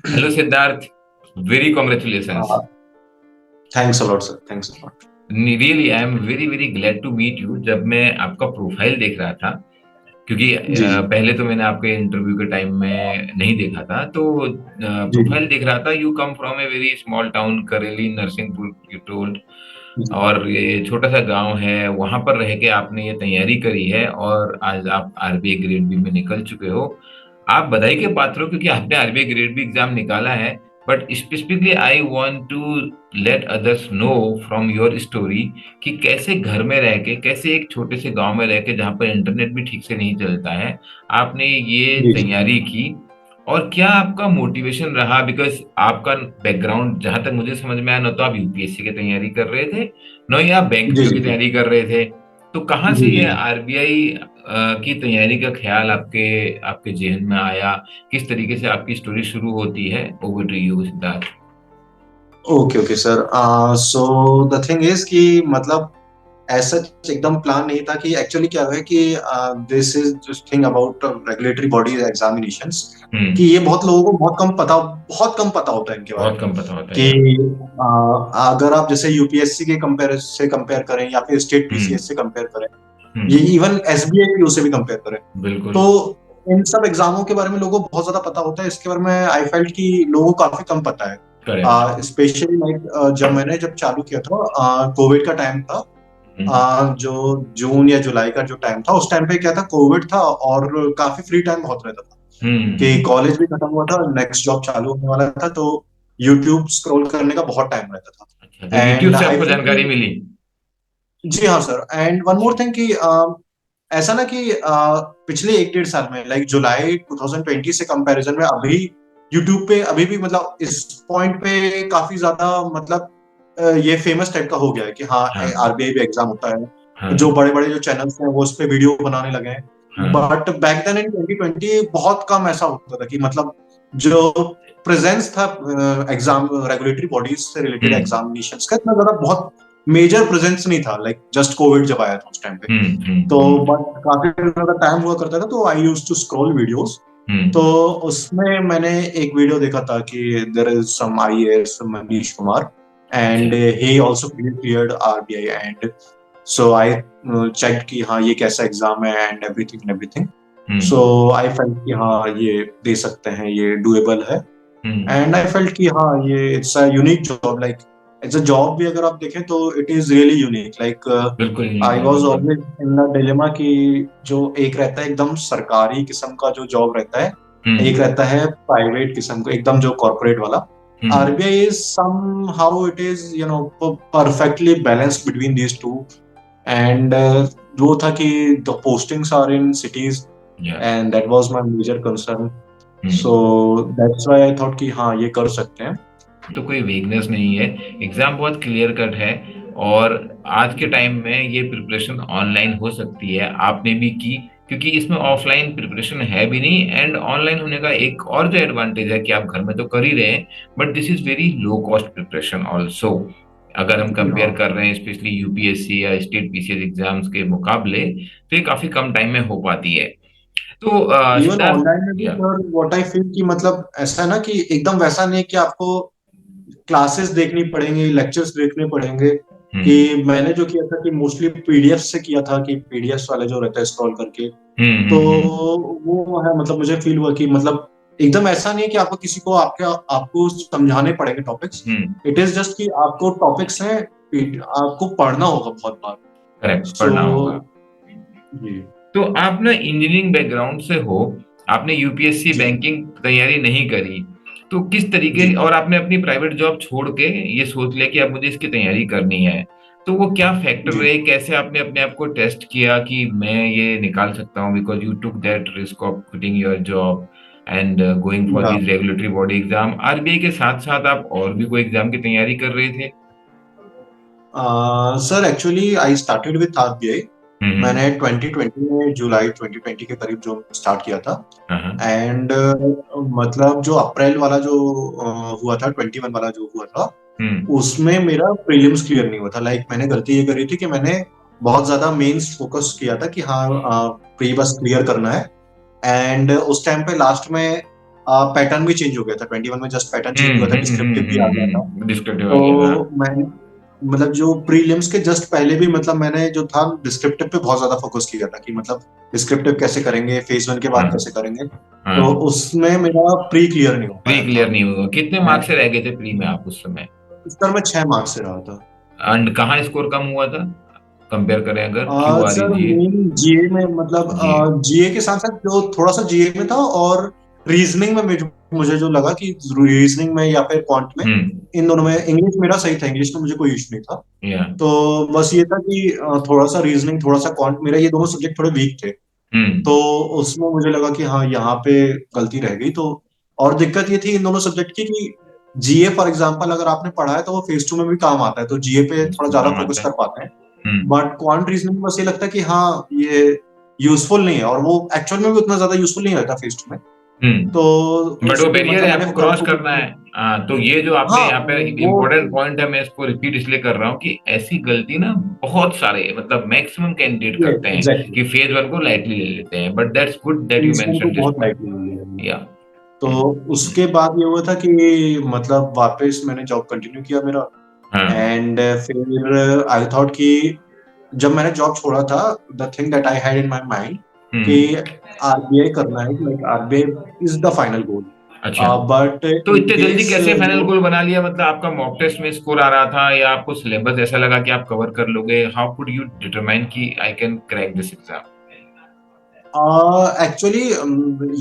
Hello Siddharth, very congratulations. Thanks a lot sir, thanks a lot. Really I am very very glad to meet you. जब मैं आपका profile देख रहा था, क्योंकि जी जी पहले तो मैंने आपके इंटरव्यू के टाइम में नहीं देखा था, तो जी जी प्रोफाइल देख रहा था। You come from a very small town, Kareli Narsinghpur, you told. जी और ये छोटा सा गांव है, वहां पर रह के आपने ये तैयारी करी है और आज आप आरबीआई ग्रेड बी में निकल चुके हो। आप बधाई के पात्र हो, क्योंकि आपने आरबीआई ग्रेड बी एग्जाम निकाला है। But specifically I want to let others know from your story कि कैसे घर में रह के, कैसे एक छोटे से गांव में रह के जहाँ पर इंटरनेट भी ठीक से नहीं चलता है, आपने ये जी जी तैयारी की। और क्या आपका मोटिवेशन रहा? बिकॉज आपका बैकग्राउंड जहां तक मुझे समझ में आया, न तो आप यूपीएससी की तैयारी कर रहे थे, न ही आप बैंक जी पीओ जी की जी तैयारी कर रहे थे। तो कहाँ से जी जी ये जी। आरबीआई की तैयारी का ख्याल आपके आपके जहन में आया? किस तरीके से आपकी स्टोरी शुरू होती है? Over to you Siddharth. Okay okay sir, so the thing is कि मतलब ऐसा एकदम प्लान नहीं था कि एक्चुअली क्या है कि this is this thing about regulatory body examinations, कि हम्म। ये बहुत लोगों को बहुत कम पता होता है इनके बारे बहुत में। कम पता होता है कि यार। अगर आप जैसे यूपीएससी के कंपेयर करें या फिर स्टेट हम्म। पीसीएस से कंपेयर करें, ये हम्म। इवन एसबीआई पीओ से भी कंपेयर करें, बिल्कुल। तो इन सब एग्जामों के बारे में लोगों को बहुत ज्यादा पता होता है। इसके बारे में आई फेल्ट कि लोगों को काफी कम पता है। करेक्ट। स्पेशली लाइक जब चालू किया था, कोविड का टाइम था। हम्म। जो जून या जुलाई का जो टाइम था, उस टाइम पे क्या था, कोविड था और काफी फ्री टाइम बहुत रहता था। कि हम्म। कॉलेज भी खत्म हुआ था, नेक्स्ट जॉब चालू होने वाला था, तो यूट्यूब स्क्रॉल करने का बहुत टाइम रहता अच्छा, तो था। यूट्यूब एंड से आई आपको फेल्ट जानकारी कि मिली? जी हाँ सर, एंड वन अच्छा। मोर थिंग कि ऐसा ना कि पिछले एक डेढ़ साल में, लाइक जुलाई 2020 से कंपैरिजन में, अभी यूट्यूब पे अभी भी मतलब इस पॉइंट पे काफी ज्यादा मतलब ये फेमस टाइप का हो गया है कि हाँ, हाँ। आरबीआई भी एग्जाम होता है। जो हाँ। बड़े बड़े जो चैनल्स हैं वो उस पे वीडियो बनाने लगे हैं। हाँ। बट बैक देन इन 2020 बहुत कम ऐसा होता था कि मतलब जो प्रेजेंस था एग्जाम रेगुलेटरी बॉडीज से रिलेटेड हम्म। एग्जामिनेशन का, इतना ज्यादा बहुत मेजर प्रेजेंस नहीं था, लाइक जस्ट कोविड जब आया था उस टाइम पे। तो बट काफी ज्यादा टाइम हुआ करता था, तो I use to scroll videos. तो हम्म। उसमें मैंने एक वीडियो देखा था कि there is some IAS Manish Kumar, अच्छा। And he also cleared RBI, and so I check कि हाँ ये कैसा एग्जाम है and everything. So hmm. I felt कि हाँ ये दे सकते हैं, ये डुएबल है। हम्म। एंड आई फेल्ट कि हाँ ये it's a unique job, like it's a job भी अगर आप देखें तो it is really unique. Like बिल्कुल यूनिक आई है, वाज बिल्कुल। ऑलवेज इन द डिलेमा कि जो एक रहता है एकदम सरकारी किस्म का जो जॉब रहता है, एक हम्म। रहता है प्राइवेट किस्म का एकदम जो कॉर्पोरेट वाला। Hmm. RBI is somehow it is perfectly balanced between these two. And वो था कि the postings are in cities, yeah. And that was my major concern. So hmm. That's why I thought कि हाँ ये कर सकते हैं। तो कोई वीकनेस नहीं है, एग्जाम बहुत क्लियर कट है। और आज के टाइम में ये प्रिपरेशन ऑनलाइन हो सकती है, आपने भी की, क्योंकि इसमें ऑफलाइन प्रिपरेशन है भी नहीं। एंड ऑनलाइन होने का एक और जो एडवांटेज है कि आप घर में तो कर ही रहे हैं, but this is very low cost preparation also. अगर हम जी हाँ। कंपेयर कर रहे हैं स्पेशली यूपीएससी या स्टेट पीसीएस एग्जाम्स के मुकाबले, तो ये काफी कम टाइम में हो पाती है। तो इवन सिद्धार्थ। ऑनलाइन में भी या। सर व्हाट आई फील कि मतलब ऐसा है ना कि एकदम वैसा नहीं है कि आपको क्लासेस देखनी पड़ेंगी, लेक्चर्स देखने पड़ेंगे। कि हम्म। मैंने जो किया था कि मोस्टली पीडीएफ से किया था, कि पीडीएफ वाले जो रहता है स्क्रॉल करके। तो हम्म। वो है, मतलब मुझे फील हुआ कि मतलब एकदम ऐसा नहीं है कि आपको किसी को आपको समझाने पड़ेंगे टॉपिक्स। इट इज जस्ट कि आपको टॉपिक्स हैं, आपको पढ़ना होगा बहुत बार। करेक्ट, सो पढ़ना होगा। जी तो आप ना इंजीनियरिंग बैकग्राउंड से हो, आपने यूपीएससी जी बैंकिंग तैयारी नहीं करी, तो किस तरीके, जी और आपने अपनी प्राइवेट जॉब छोड़ के ये सोच लिया कि अब मुझे इसकी तैयारी करनी है, तो वो क्या फैक्टर जी रहे? कैसे आपने अपने आप को टेस्ट किया कि मैं ये निकाल सकता हूँ? Because you took that risk of quitting your job and going for या this regulatory body exam. RBI के साथ साथ आप और भी कोई एग्जाम की तैयारी कर रहे थे? Sir actually I started with RBI. Hmm. मैंने 2020 में, जुलाई 2020 के करीब जो स्टार्ट किया था। हाँ हाँ। एंड मतलब जो अप्रैल वाला जो हुआ था, 21 वाला जो हुआ था, हम्म। उसमें मेरा प्रीलिम्स क्लियर नहीं हुआ था। लाइक मैंने गलती ये करी थी कि मैंने बहुत ज्यादा मेंस फोकस किया था कि हाँ प्री बस क्लियर करना है। एंड उस टाइम पे लास्ट में पैटर्न भी चेंज हो गया था 21 में, जस्ट पैटर्न चेंज हुआ था, डिस्क्रिप्टिव भी आ गया था। डिस्क्रिप्टिव आ गया, हाँ। तो मैं मतलब जो प्रीलिम्स के जस्ट पहले भी मतलब मैंने जो था डिस्क्रिप्टिव पे बहुत ज्यादा फोकस किया था कि मतलब डिस्क्रिप्टिव कैसे करेंगे, फेज 1 के बाद हाँ कैसे करेंगे। तो हाँ। उसमें मेरा प्री क्लियर नहीं हो प्री पाया क्लियर था। नहीं हुआ, कितने मार्क्स से रह गए थे प्री में आप उस समय? इस बार मैं 6 मार्क्स से रहा था। एंड कहाँ स्कोर कम हुआ था, कंपेयर करें अगर क्यू आर ई सर जी? मेन जीए में जी। मतलब जीए के साथ साथ जो थोड़ा सा जीए में था, और रीजनिंग में मुझे जो लगा कि रीजनिंग में या फिर क्वांट में, हम्म। इन दोनों में इंग्लिश मेरा सही था, इंग्लिश में मुझे कोई इशू नहीं था। या। तो बस ये था कि थोड़ा सा रीजनिंग थोड़ा सा क्वांट, मेरा ये दोनों सब्जेक्ट थोड़े वीक थे। हम्म। तो उसमें मुझे लगा कि हाँ यहाँ पे गलती रह गई। तो और दिक्कत ये थी इन दोनों सब्जेक्ट की कि जीए फॉर एग्जांपल अगर आपने पढ़ा है तो वो फेज 2 में भी काम आता है, तो जीए पे थोड़ा ज्यादा काम फोकस आता है। कर पाते हैं। हम्म। बट क्वांट रीजनिंग में बस ये लगता है कि हाँ ये यूजफुल नहीं है, और वो एक्चुअल में भी उतना ज्यादा यूजफुल नहीं रहता फेज 2 में। तो हम्म। बट वो उसमें बैरियर मतलब है, मैंने आपको ज्यादा क्रॉस फोकस करना है। किया। तो ये जो आपने हाँ यहाँ पे वो इम्पोर्टेंट पॉइंट है, मैं इसको रिपीट इसलिए कर रहा हूँ कि ऐसी गलती ना बहुत सारे, मतलब मैक्सिमम कैंडिडेट ये करते हैं एग्जैक्टली कि फेज वन को लाइटली ले लेते हैं, but that's good that you phase 1 को मेंशन दिस बहुत पॉइंट। लाइटली लिया है। या। तो उसके बाद ये हुआ था कि मतलब वापस मैंने जॉब कंटिन्यू किया मेरा। हाँ। एंड फिर आई थॉट कि जब मैंने जॉब छोड़ा था, the thing that I had in my mind कि हम्म। आरबीआई करना है, like RBI is the final goal. अच्छा, बट तो इन इतने जल्दी केस कैसे फाइनल जो गोल बना लिया? मतलब आपका मॉक टेस्ट में स्कोर आ रहा था, या आपको सिलेबस ऐसा लगा कि आप कवर कर लोगे? हाउ कुड यू डिटरमाइन कि I can crack this exam? Actually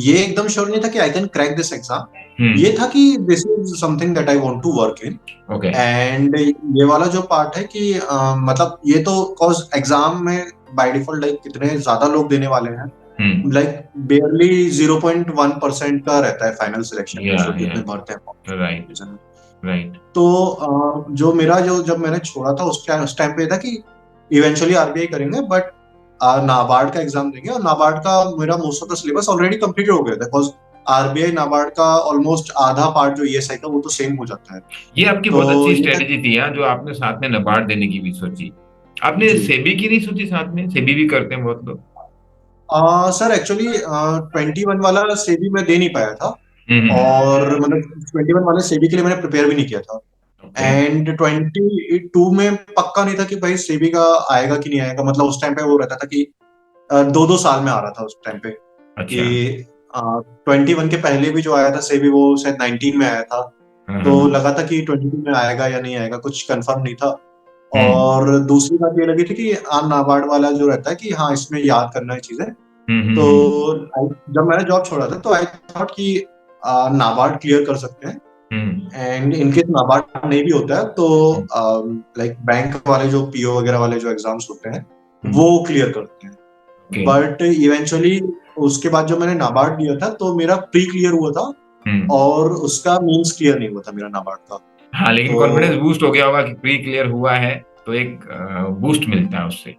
ये एकदम श्योर नहीं था कि I can crack this exam. ये हम्म। था कि this is something that I want to work in. Okay. And ये वाला जो पार्ट है कि मतलब ये तो कॉज एग्जाम में बाय डिफॉल्ट लाइक कितने ज्यादा लोग देने वाले हैं, हम्म। लाइक बेयरली 0.1% का रहता है फाइनल सिलेक्शन या रेशियो या। जितने भरते हैं राइट। competition में। राइट। तो जो मेरा जो जब मैंने छोड़ा था उस टाइम पे ये था कि इवेंचुअली आरबीआई करेंगे, बट नाबार्ड का एग्जाम देंगे, और नाबार्ड का मेरा most of the syllabus already complete हो गया था, बिकॉज आरबीआई नाबार्ड का ऑलमोस्ट आधा पार्ट जो ईएसआई का वो तो सेम हो जाता है। ये आपकी तो बहुत अच्छी ये था स्ट्रेटेजी थी, जो आपने साथ में नबार्ड देने की भी सोची। आपने जी। सेबी की नहीं सोची साथ में? सेबी भी करते हैं बहुत लोग। सर एक्चुअली 21 वाला सेबी में दे नहीं पाया था, हम्म। और मतलब 21 वाले सेबी के लिए मैंने प्रिपेयर भी नहीं किया था। ओके। एंड 22 में पक्का नहीं था कि भाई सेबी का आएगा कि नहीं आएगा, मतलब उस टाइम पे वो रहता था कि 2-2 साल में आ रहा था उस टाइम पे कि अच्छा। 21 के पहले भी जो आया था सेबी वो शायद 19 में आया था। हाँ तो हाँ। लगा था कि 22 में आएगा या नहीं आएगा, कुछ कंफर्म नहीं था। हम्म। और दूसरी बात ये लगी थी कि नाबार्ड वाला जो रहता है कि हाँ इसमें याद करना है चीजें। तो जब मैंने जॉब छोड़ा था तो आई थॉट कि नाबार्ड क्लियर कर सकते हैं। हम्म। एंड इनकेस नाबार्ड नहीं भी होता है तो हम्म। लाइक बैंक वाले जो पीओ वगैरह वाले जो एग्जाम्स होते हैं हम्म। वो क्लियर करते हैं। ओके। बट इवेंचुअली उसके बाद जब मैंने नाबार्ड दिया था तो मेरा प्री क्लियर हुआ था, हम्म। और उसका मीन्स क्लियर नहीं हुआ था मेरा नाबार्ड का। हाँ, लेकिन तो कॉन्फिडेंस बूस्ट हो गया होगा कि प्री क्लियर हुआ है, तो एक बूस्ट मिलता है उससे।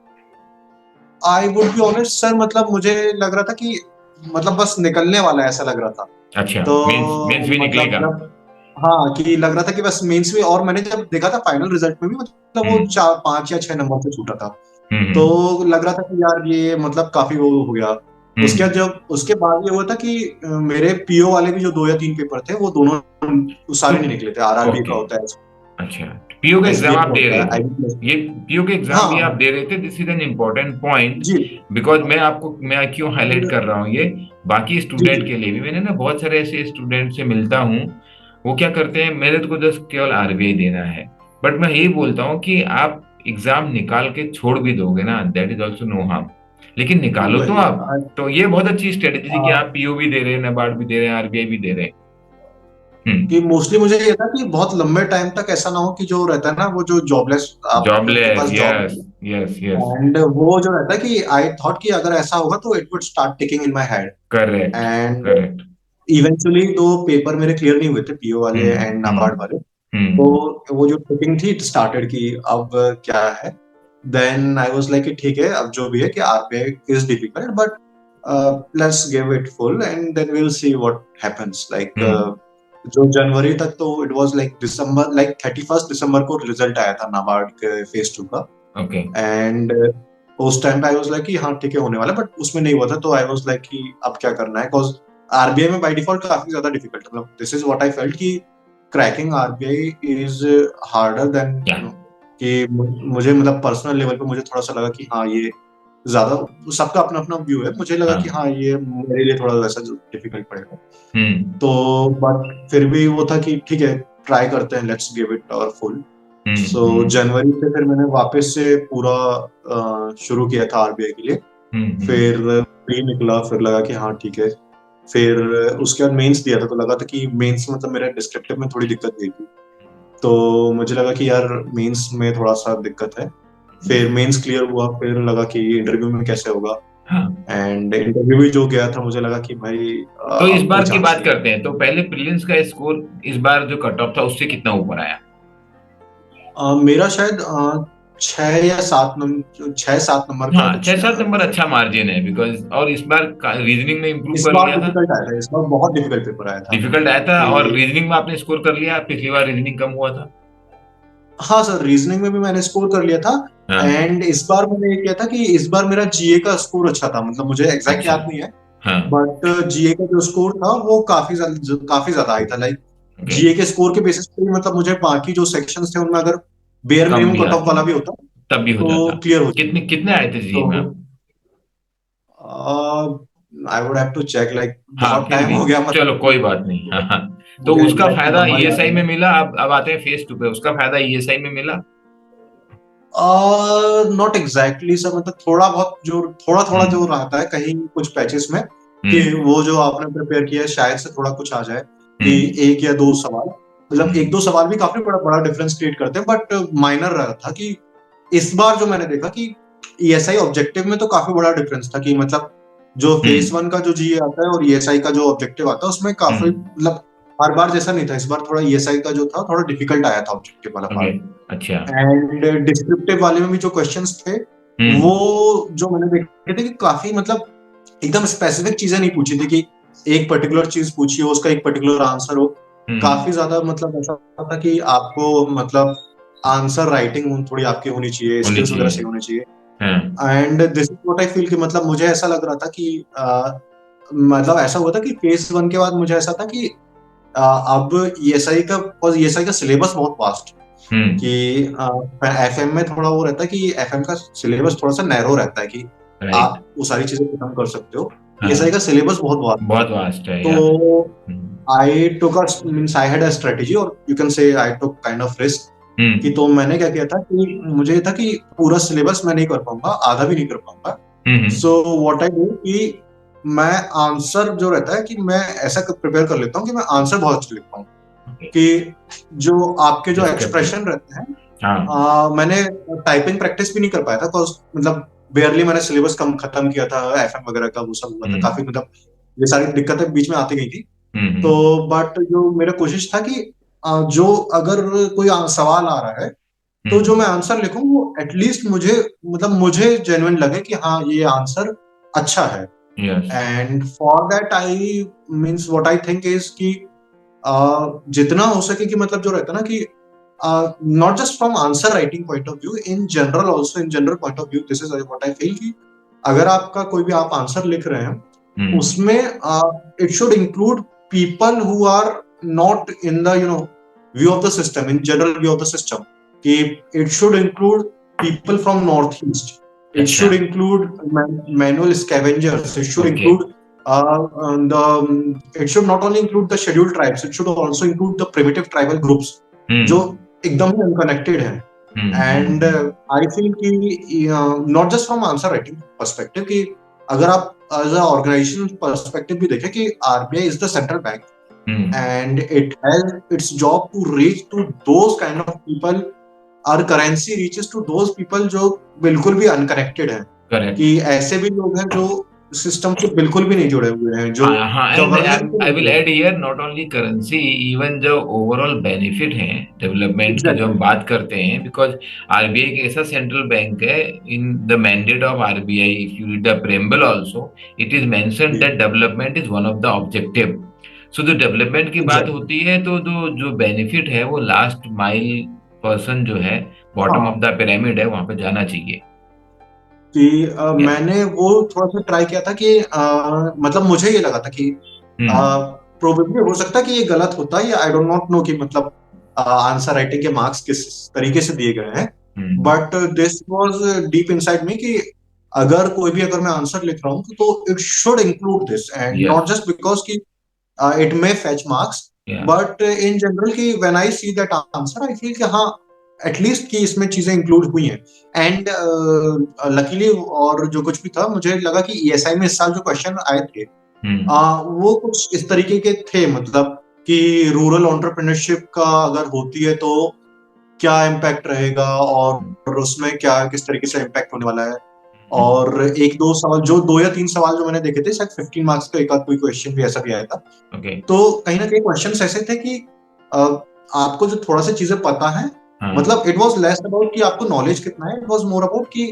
I would be honest sir, मतलब मुझे लग रहा था कि मतलब बस निकलने वाला है ऐसा लग रहा था। अच्छा, तो मीन्स मीन्स भी मतलब निकलेगा। जब हाँ कि लग रहा था कि बस मेंस में, और मैंने जब देखा था फाइनल रिजल्ट में भी मतलब वो हम्म। 4 5 या 6 नंबर से छूटा था। तो हम्म। लग रहा था कि यार ये मतलब काफी वो हो गया। हम्म। उसके बाद ये हुआ था कि मेरे पीओ वाले भी जो 2 या 3 पेपर थे वो दोनों तो सारे नहीं निकले थे। आरआरबी का ओके। होता है, अच्छा, पीओ का एग्जाम एसबीआई आप का दे होता रहे है, थे? IB plus. ये पीओ के एग्जाम भी आप हाँ दे रहे थे? This is an important point. जी बिकॉज मैं क्यों हाईलाइट कर रहा हूँ ये बाकी जी जी स्टूडेंट के लिए भी, मैंने ना बहुत सारे ऐसे स्टूडेंट से मिलता हूँ, वो क्या करते हैं, मेरे को जस्ट केवल आरबीआई देना है। बट मैं यही बोलता हूँ कि आप एग्जाम निकाल के छोड़ भी दोगे ना, that is also no harm, लेकिन निकालो तो वही आप। तो ये बहुत अच्छी स्ट्रेटेजी थी कि आप आ, पीओ भी दे रहे हैं, नबार्ड भी दे रहे हैं, आरबीआई भी दे रहे हैं। कि मोस्टली मुझे ये था कि बहुत लंबे टाइम तक ऐसा ना हो कि जो रहता है ना वो जो जॉबलेस आपके जॉबलेस, पास जॉब यस। नहीं यस यस। है। एंड वो जो रहता है कि आई थॉट कि अगर ऐसा होगा तो it would start ticking in my head. Correct. And correct. Eventually 2 paper मेरे क्लियर नहीं हुए थे, पीओ वाले एंड नाबार्ड वाले। तो हम्म। वो जो टिकिंग थी इट स्टार्टेड कि अब क्या है। देन आई वाज लाइक कि ठीक है अब जो भी है कि RBI is difficult, but let's give it full and then we will see what happens like. Hmm. जो जनवरी तक तो it was like December, like 31 दिसंबर को रिजल्ट आया था नाबार्ड के फेज 2 का। ओके। एंड उस टाइम पे आई वाज लाइक कि हाँ ठीक है होने वाला, बट उसमें नहीं हुआ था। तो आई वाज लाइक कि अब क्या करना है, बिकॉज आरबीआई में बाय डिफॉल्ट काफी ज्यादा डिफिकल्ट है, मतलब this is what I felt कि cracking RBI is harder than क्या? कि मुझे मतलब पर्सनल लेवल पे मुझे थोड़ा सा लगा कि हाँ ये ज्यादा, सबका अपना अपना व्यू है, मुझे लगा कि हाँ। हाँ ये मेरे लिए थोड़ा वैसा डिफिकल्ट पड़ेगा। हम्म। तो बट फिर भी वो था कि ठीक है ट्राई करते हैं, let's give it our full. So hmm. जनवरी से फिर मैंने वापस से पूरा शुरू किया था आरबीआई के लिए। हम्म। फिर प्री निकला, फिर लगा कि हाँ ठीक है। फिर उसके बाद मेंस दिया था, तो लगा था कि मेंस मतलब मेरे डिस्क्रिप्टिव में थोड़ी दिक्कत गई थी, तो मुझे लगा कि यार मेंस में थोड़ा सा दिक्कत है। फिर मेंस क्लियर हुआ, फिर लगा कि इंटरव्यू में कैसे होगा। हाँ। एंड इंटरव्यू भी जो गया था मुझे लगा कि भाई तो इस अब कोई बार की चांस बात नहीं है। करते हैं, तो पहले प्रीलिम्स का स्कोर इस बार जो कट ऑफ था उससे कितना ऊपर आया? मेरा शायद 6 या 7 नंबर का हाँ, कुछ 6-7 नंबर था। अच्छा मार्जिन है, बिकॉज और इस बार रीजनिंग में इम्प्रूव इस कर बार लिया था। डिफिकल्ट आया था, इस बार बहुत डिफिकल्ट पेपर आया था डिफिकल्ट आया था, और कि रीजनिंग में आपने स्कोर कर लिया, पिछली बार रीजनिंग कम हुआ था। हाँ सर, रीजनिंग में भी मैंने स्कोर कर लिया था। हाँ। एंड इस बार मैंने ये किया था कि इस बार मेरा जीए का स्कोर अच्छा था, मतलब मुझे एग्जैक्ट अच्छा। याद नहीं है, हाँ। बट जीए का जो स्कोर था वो काफी ज्यादा आई था। Like okay. जीए के स्कोर के बेसिस पे मतलब मुझे बाकी जो सेक्शंस थे उनमें अगर बेयर कम मिनिमम भी कट ऑफ आते वाला भी होता तब भी हो तो जाता। क्लियर हो कितने जाता। कितने आए थे जी में आप? तो I would have to check, like हाँ, बहुत फिर टाइम भी हो गया चलो कोई मतलब। बात नहीं। हाँ हाँ। तो मुझे उसका एग्जैक्ट फायदा नंबर याद ईएसआई में नहीं। मिला। अब आते हैं फेस टू पे, उसका फायदा ईएसआई में मिला? नॉट एग्जैक्टली सर, मतलब थोड़ा थोड़ा जो हम्म। रहता है कहीं कुछ पैचेस में कि हम्म। वो जो आपने प्रिपेयर किया है शायद से थोड़ा कुछ आ जाए कि हम्म। 1 या 2 सवाल, मतलब एक हम्म। दो सवाल भी काफी बड़ा बड़ा डिफरेंस क्रिएट करते हैं, बट माइनर रहा था कि इस बार जो मैंने देखा कि ईएसआई ऑब्जेक्टिव में तो काफी बड़ा डिफरेंस था, कि मतलब जो फेज हम्म। वन का जो जीए आता है और ईएसआई का जो ऑब्जेक्टिव आता है उसमें काफी हम्म। मतलब हर बार जैसा नहीं था, इस बार थोड़ा ईएसआई का जो था थोड़ा डिफिकल्ट आया था ऑब्जेक्टिव वाला ओके। पार्ट। अच्छा। एंड डिस्क्रिप्टिव वाले में भी जो क्वेश्चंस थे वो हम्म। जो मैंने देखे थे कि काफी मतलब एकदम स्पेसिफिक चीजें नहीं पूछी थी कि एक पर्टिकुलर चीज पूछी हो उसका एक पर्टिकुलर आंसर हो। हम्म। काफी ज्यादा मतलब ऐसा था कि आपको मतलब आंसर राइटिंग थोड़ी आपकी होनी चाहिए, होनी स्किल्स वगैरह चाहिए। सही होनी चाहिए। हाँ। And this is what I feel कि मतलब मुझे ऐसा लग रहा था कि मतलब ऐसा हुआ था कि फेज वन के बाद मुझे ऐसा था कि अब ईएसआई का, और ईएसआई का सिलेबस बहुत वास्ट कि हम्म। एफएम में थोड़ा वो रहता है कि एफएम का सिलेबस थोड़ा सा नैरो रहता है कि राइट। आप वो सारी चीजें खत्म कर सकते हो। ईएसआई का हाँ, सिलेबस बहुत वास्ट है। बहुत वास्ट है यार। तो hmm. I took means I had a strategy, और you can say I took kind of risk कि हम्म। तो मैंने क्या किया था कि मुझे ये था कि पूरा सिलेबस मैं नहीं कर पाऊंगा, आधा भी नहीं कर पाऊंगा। हम्म। सो व्हाट आई डू कि मैं आंसर जो रहता है कि मैं ऐसा प्रिपेयर कर लेता हूँ कि मैं आंसर बहुत अच्छे लिख पाऊँ, ओके। कि जो आपके जो डिस्क्रिप्टिव। एक्सप्रेशन रहते हैं हाँ। मैंने टाइपिंग प्रैक्टिस भी नहीं कर पाया था, cause मतलब बेयरली मैंने सिलेबस कम खत्म किया था, एफएम वगैरह का वो सब हुआ था काफी, हम्म। मतलब ये सारी दिक्कतें बीच में आती गई थी। तो हम्म। बट जो मेरा कोशिश था कि जो अगर कोई सवाल आ रहा है तो जो हम्म। मैं आंसर लिखूं वो एटलीस्ट मुझे मतलब मुझे जेन्युइन लगे कि हाँ ये आंसर अच्छा है। Yes. And for that I means what I think is कि जितना हो सके कि मतलब जो रहता है ना कि not just from answer writing point of view, in general also, in general point of view this is what I feel कि अगर आपका कोई भी आप आंसर लिख रहे हैं हम्म। उसमें it should include people who are not in the view of the system, in general view of the system, कि it should include people from north east, it अच्छा। should include manual scavengers, it should okay. include it should not only include the scheduled tribes, it should also include the primitive tribal groups जो हम्म। एकदम ही unconnected हैं। And I feel कि not just from answer writing perspective कि अगर आप as a organisation perspective भी देखें कि RBI is the central bank hmm. And it has its job to reach to those kind of people, our currency reaches to those people जो बिल्कुल भी unconnected हैं, करेक्ट। कि ऐसे भी लोग हैं जो सिस्टम से बिल्कुल भी नहीं जुड़े हुए हैं, जो हाँ हाँ, एंड गवर्नेंस से आई नहीं विल जुड़े ऐड हुए here not only currency, even जो ओवरऑल बेनिफिट हैं हैं। डेवलपमेंट की जो हम एग्जैक्टली। बात करते हैं, बिकॉज आरबीआई एक ऐसा सेंट्रल बैंक है, in the mandate of RBI if you read the preamble also, it is mentioned that development is one of the objective. So जो डेवलपमेंट की बात एग्जैक्टली। होती है तो जो जो बेनिफिट है वो लास्ट माइल पर्सन जो है, बॉटम ऑफ हाँ, द पिरामिड है, वहां पे जाना चाहिए। कि या। मैंने वो थोड़ा सा ट्राई किया था कि मतलब मुझे ये लगा था कि हम्म। प्रोबेबली हो सकता है कि ये गलत होता है, या आई डोंट नॉट नो कि मतलब आंसर राइटिंग के मार्क्स किस तरीके से दिए गए हैं, hmm. But this was deep inside me कि अगर मैं आंसर लिख रहा हूँ तो it should include this, and yes. Not just because कि it may fetch marks, yeah. But in general कि when I see that answer I feel कि हाँ एटलीस्ट कि इसमें चीजें इंक्लूड हुई हैं। एंड लकीली और जो कुछ भी था, मुझे लगा कि ईएसआई में इस साल जो क्वेश्चन आए थे हम्म। वो कुछ इस तरीके के थे, मतलब कि रूरल एंटरप्रेन्योरशिप का अगर होती है तो क्या इम्पैक्ट रहेगा, और उसमें क्या किस तरीके से इम्पैक्ट होने वाला है। और एक दो सवाल, जो दो या तीन सवाल जो मैंने देखे थे, शायद 15 मार्क्स का एक आध कोई क्वेश्चन भी ऐसा भी आया था। ओके। तो कहीं ना कहीं क्वेश्चन ऐसे थे कि अ, आपको जो थोड़ा सा चीजें पता है, हाँ। मतलब इट वाज लेस अबाउट कि आपको नॉलेज कितना है, इट वाज मोर अबाउट कि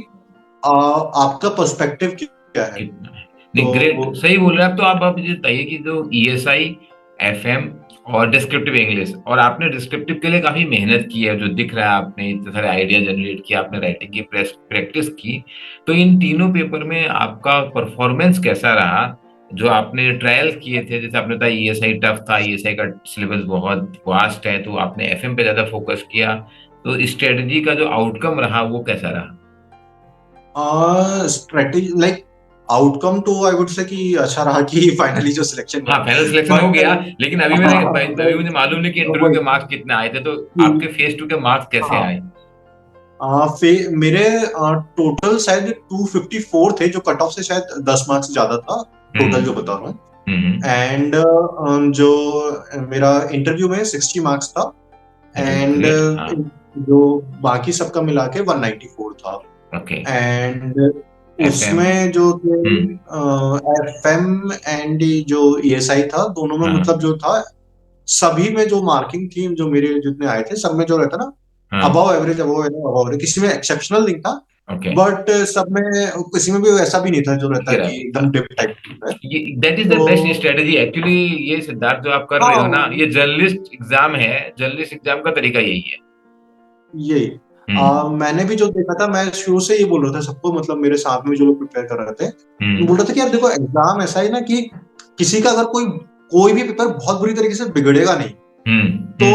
आपका पर्सपेक्टिव क्या है। कितना है? नहीं, ग्रेट, तो सही बोल रहे हैं आप। तो आप मुझे बताइए कि जो ईएसआई, एफएम और डिस्क्रिप्टिव इंग्लिश, और आपने डिस्क्रिप्टिव के लिए काफी मेहनत की है, जो दिख रहा है, आपने इतने सारे आइडिया जनरेट किया, आपने राइटिंग की प्रैक्टिस की, तो इन तीनों पेपर में आपका परफॉर्मेंस कैसा रहा? जो आपने ट्रायल किए थे, जैसे आपने बताया ईएसआई टफ था, ईएसआई का सिलेबस बहुत वास्ट है, तो आपने एफएम पे ज्यादा फोकस किया, तो स्ट्रेटजी का जो आउटकम रहा वो कैसा रहा? स्ट्रेटेजी लाइक आउटकम तो आई वुड से कि अच्छा रहा कि फाइनली जो सिलेक्शन हाँ, हुआ, फाइनल सिलेक्शन हो बट गया, लेकिन अभी मुझे मालूम नहीं कि इंटरव्यू के वही मार्क्स कितने आए थे, तो कि आपके फेस टू के मार्क्स कैसे हाँ आए? मेरे टोटल शायद 254 थे, जो कट ऑफ से शायद 10 मार्क्स ज्यादा था, टोटल जो हम्म। बता रहा हूँ। हम्म। एंड जो मेरा इंटरव्यू में 60 मार्क्स था, एंड ग्रेट। हाँ। जो बाकी सबका मिला के 194 था। ओके। And FM. उसमें जो थे हम्म। एफएम एंड जो ईएसआई था, दोनों में हाँ। मतलब जो था, सभी में जो मार्किंग थी, जो मेरे जितने आए थे सब में जो रहता ना, हाँ। Above average above average above average, किसी में एक्सेप्शनल नहीं था, ओके। बट सब में किसी में भी ऐसा भी नहीं था जो रहता ठीक है है। कि एकदम डिप टाइप है। ये दैट इज द बेस्ट तो स्ट्रेटेजी एक्चुअली। ये सिद्धार्थ जो आप कर रहे हो ना, हाँ ये जर्नलिस्ट एग्जाम है, जर्नलिस्ट एग्जाम का तरीका यही है। यही हम्म। मैंने भी जो देखा था, मैं शुरू से ये बोल रहा था सबको, मतलब मेरे साथ में जो लोग प्रिपेयर कर रहे थे, मैं हम्म। बोल रहा था कि यार देखो एग्जाम ऐसा है ना कि किसी का अगर कोई कोई भी पेपर बहुत बुरी तरीके से बिगड़ेगा नहीं, हम्म। तो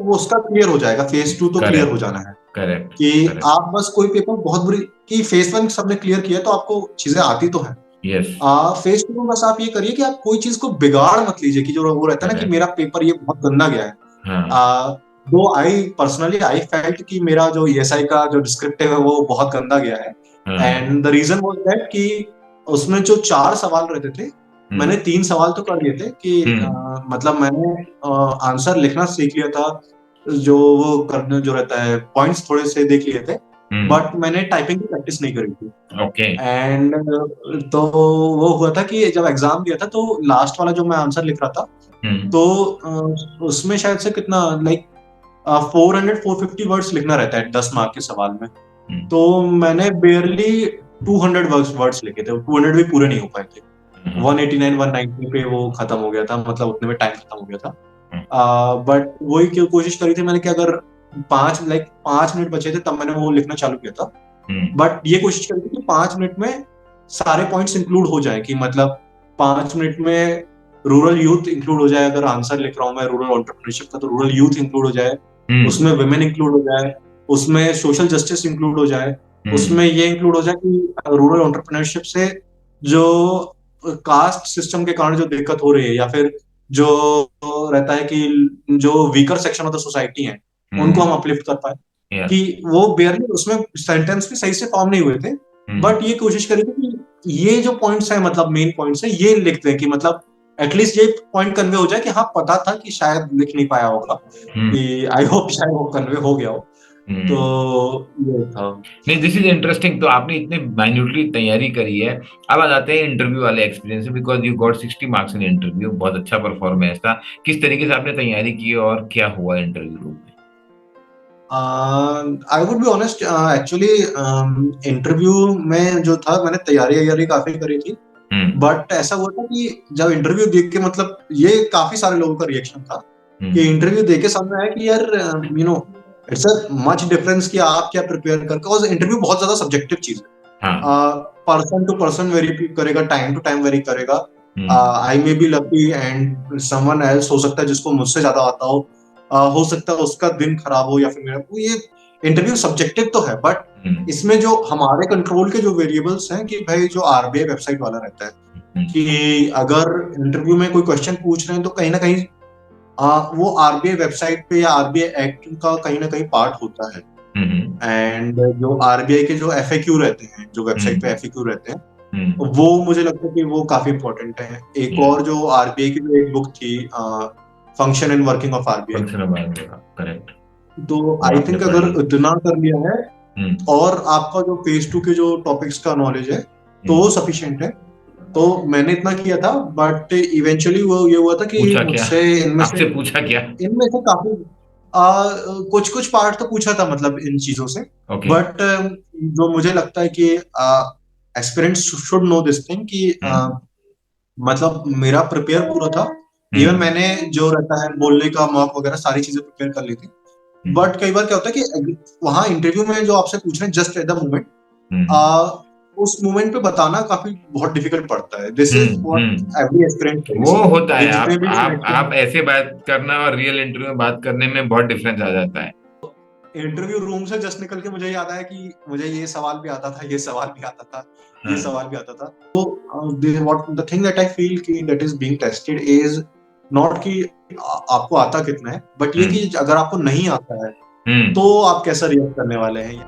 वो उसका क्लियर हो जाएगा, फेज टू तो क्लियर हो करेक्ट। जाना है। करेक्ट। कि करेक्ट। आप बस कोई पेपर बहुत बुरी, कि फेज वन सबने क्लियर किया तो आपको चीजें आती तो है, यस। फेज टू में बस आप ये करिए कि आप कोई चीज को बिगाड़ मत लीजिए, कि जो वो रहता है ना कि करेक्ट। मेरा पेपर ये बहुत गंदा गया है। हाँ। दो आई पर्सनली आई फेल्ट कि मेरा जो ईएसआई का जो डिस्क्रिप्टिव है वो बहुत गंदा गया है, हाँ। And the reason was that कि उसमें जो चार सवाल रहते थे, मैंने हम्म। तीन सवाल तो कर लिए थे कि हम्म। मतलब मैंने आंसर लिखना सीख लिया था, जो वो करने जो रहता है पॉइंट्स थोड़े से देख लिए थे, हम्म। बट मैंने टाइपिंग की प्रैक्टिस नहीं करी थी। ओके। एंड तो वो हुआ था कि जब एग्जाम दिया था तो लास्ट वाला जो मैं आंसर लिख रहा था, हम्म। तो उसमें शायद से कितना लाइक 400-450 वर्ड्स लिखना रहता है 10 मार्क के सवाल में। हम्म। तो मैंने बेयरली 200 वर्ड्स लिखे थे, 200 भी पूरे नहीं हो पाए थे। हम्म। 189 190 पे वो खत्म हो गया था, मतलब उतने में टाइम खत्म हो गया था। हम्म। बट वही कोशिश करी थी मैंने कि अगर 5 मिनट बचे थे तब मैंने वो लिखना चालू किया था, हम्म। बट ये कोशिश करी थी कि 5 मिनट में सारे पॉइंट्स इंक्लूड हो जाए, कि मतलब 5 मिनट में रूरल यूथ इंक्लूड हो जाए, अगर आंसर लिख रहा हूँ मैं रूरल एंटरप्रेन्योरशिप का तो रूरल यूथ इंक्लूड हो जाए, हम्म। उसमें वुमेन इंक्लूड हो जाए, उसमें सोशल जस्टिस इंक्लूड हो जाए, हम्म। उसमें ये इंक्लूड हो जाए कि रूरल एंटरप्रेन्योरशिप से जो कास्ट सिस्टम के कारण जो दिक्कत हो रही है, या फिर जो रहता है कि जो weaker section of the society है उनको हम हम्म। अपलिफ्ट कर पाए, यस। कि वो बेयरली उसमें सेंटेंस भी सही से फॉर्म नहीं हुए थे, हम्म। बट ये कोशिश करी थी कि ये जो पॉइंट्स है, मतलब मेन पॉइंट्स है, ये लिखते हैं कि मतलब एटलीस्ट ये पॉइंट कन्वे हो जाए कि हाँ पता था कि शायद लिख नहीं पाया होगा, हम्म। कि आई होप शायद वो कन्वे हो गया हो। तो हम्म। ये था। नहीं, दिस इज इंटरेस्टिंग। तो आपने इतने माइन्यूटली तैयारी करी है। अब आ जाते हैं इंटरव्यू वाले experience, because you got 60 marks in interview, बहुत अच्छा परफॉर्मेंस था। किस तरीके से आपने तैयारी की और क्या हुआ इंटरव्यू रूम में? I would be honest, actually interview में जो था मैंने तैयारी काफी करी थी, हम्म। बट ऐसा हुआ था कि जब इंटरव्यू देख के, मतलब ये काफी सारे लोगों का रिएक्शन था कि हम्म। इंटरव्यू देख के सामने आया कि यार इट्स अ मच डिफरेंस कि आप क्या प्रिपेयर कर, बिकॉज इंटरव्यू बहुत ज्यादा सब्जेक्टिव चीज है, हाँ। पर्सन टू पर्सन वेरी करेगा, टाइम टू टाइम वेरी करेगा, I may be lucky and someone else हो सकता है जिसको मुझसे ज्यादा आता हो सकता है उसका दिन खराब हो या फिर मेरा, वो ये इंटरव्यू सब्जेक्टिव तो है, बट इसमें जो हमारे कंट्रोल के जो वेरिएबल्स हैं कि भाई जो आरबीआई वेबसाइट वाला रहता है कि अगर इंटरव्यू में कोई क्वेश्चन पूछ रहे हैं तो कहीं ना कहीं वो आरबीआई वेबसाइट पे या आरबीआई एक्ट का कहीं ना कहीं पार्ट होता है। एंड जो आरबीआई के जो एफएक्यू रहते हैं, जो वेबसाइट पे एफएक्यू रहते हैं, वो मुझे लगता है कि वो काफी इंपॉर्टेंट है। एक और जो आरबीआई की जो एक बुक थी, function and working of RBI, correct, तो आई थिंक अगर इतना कर लिया है और आपका जो फेज 2 के जो टॉपिक्स का नॉलेज है तो वो सफिशिएंट है। तो मैंने इतना किया था, बट इवेंचुअली वो ये हुआ था कि मुझसे आपसे पूछा क्या? इनमें से काफी कुछ कुछ पार्ट तो पूछा था मतलब इन चीजों से, बट जो मुझे लगता है कि aspirants should know this thing कि मतलब मेरा प्रिपेयर पूरा था। इवन मैंने जो रहता है बोलने का मॉक वगैरह सारी चीजें प्रिपेयर कर ली थी, बट कई बार क्या होता है कि वहां इंटरव्यू में जो आपसे पूछ रहे हैं जस्ट एट द मोमेंट, उस मोमेंट पे बताना काफी बहुत डिफिकल्ट पड़ता है। This is what every aspirant वो होता है। आप ऐसे बात करना और रियल इंटरव्यू में बात करने में बहुत डिफरेंस आ जाता है। इंटरव्यू रूम से जस्ट निकल के मुझे याद आया कि मुझे ये सवाल भी आता था, ये सवाल भी आता था, ये सवाल भी आता था। तो what the thing that I feel कि that is being tested is not कि आपको आता कितना है, बट ये कि अगर आपको नहीं आता है तो आप कैसा रिएक्ट करने वाले हैं।